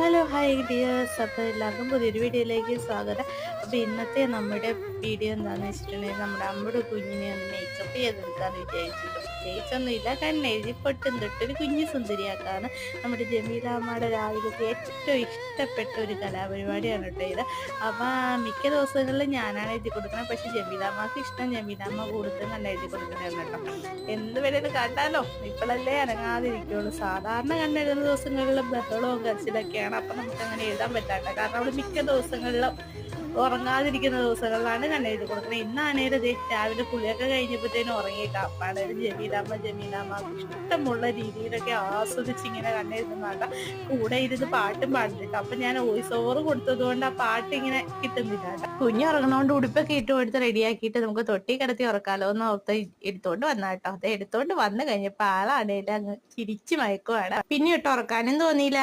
Hello hi dears, അപ്പോൾ എല്ലാവർക്കും പുതിയൊരു വീഡിയോയിലേക്ക് സ്വാഗതം. അപ്പോൾ ഇന്നത്തെ നമ്മുടെ വീഡിയോ എന്താണെന്ന് വെച്ചിട്ടുണ്ടെങ്കിൽ നമ്മുടെ കുഞ്ഞിനെ ഒന്ന് മേക്കപ്പ് ചെയ്തെടുക്കാമെന്ന് പ്രത്യേകിച്ചൊന്നുമില്ല, കാരണം എഴുതിപ്പൊട്ടും തൊട്ടൊരു കുഞ്ഞു സുന്ദരിയാക്കാണ്. നമ്മുടെ ജമീലാമ്മയുടെ രാവിലത്തെ ഏറ്റവും ഇഷ്ടപ്പെട്ട ഒരു കലാപരിപാടിയാണ് കേട്ടോ ഇത്. അപ്പോൾ മിക്ക ദിവസങ്ങളിലും ഞാനാണ് എഴുതി കൊടുക്കുന്നത്, പക്ഷേ ജമീലാമ്മക്ക് ഇഷ്ടം ജമീലാമ്മ കൂടുതൽ നല്ല എഴുതി കൊടുക്കുന്നതാണ് കേട്ടോ. എന്ത് വേണേലും കാട്ടാലോ, ഇപ്പോഴല്ലേ അനങ്ങാതിരിക്കുള്ളൂ. സാധാരണ കണ്ടെഴുതുന്ന ദിവസങ്ങളിൽ ബഹളവും കരച്ചിലൊക്കെയാണ്. അപ്പം നമുക്ക് അങ്ങനെ എഴുതാൻ പറ്റാത്ത കാരണം അവള് മിക്ക ദിവസങ്ങളിലും ഉറങ്ങാതിരിക്കുന്ന ദിവസങ്ങളിലാണ് കണ്ണെഴുതി കൊടുക്കുന്നത്. ഇന്നാണേലും രാവിലെ കുളിയൊക്കെ കഴിഞ്ഞപ്പോഴത്തേനും ഉറങ്ങിയിട്ട് അപ്പാണേലും ജമീലാമ്മ ഇഷ്ടമുള്ള രീതിയിലൊക്കെ ആസ്വദിച്ച് ഇങ്ങനെ കണ്ണെഴുതുന്നതാണ്ട. കൂടെ ഇരുന്ന് പാട്ടും പാടുന്നിട്ട്. അപ്പൊ ഞാൻ വോയിസ് ഓവർ കൊടുത്തത് കൊണ്ട് ആ പാട്ട് ഇങ്ങനെ കിട്ടുന്നില്ല. കുഞ്ഞ് ഉറങ്ങുന്നതുകൊണ്ട് ഉടുപ്പൊക്കെ ഇട്ട് കൊടുത്ത് റെഡിയാക്കിയിട്ട് നമുക്ക് തൊട്ടി കിടത്തി ഉറക്കാലോ എന്ന് ഓർത്ത് എടുത്തോണ്ട് വന്ന കേട്ടോ. അത് എടുത്തോണ്ട് വന്നു കഴിഞ്ഞപ്പോ ആളാണേലും അങ്ങ് ചിരിച്ചു മയക്കുവാണ്. പിന്നെ ഇട്ട് ഉറക്കാനും തോന്നിയില്ല.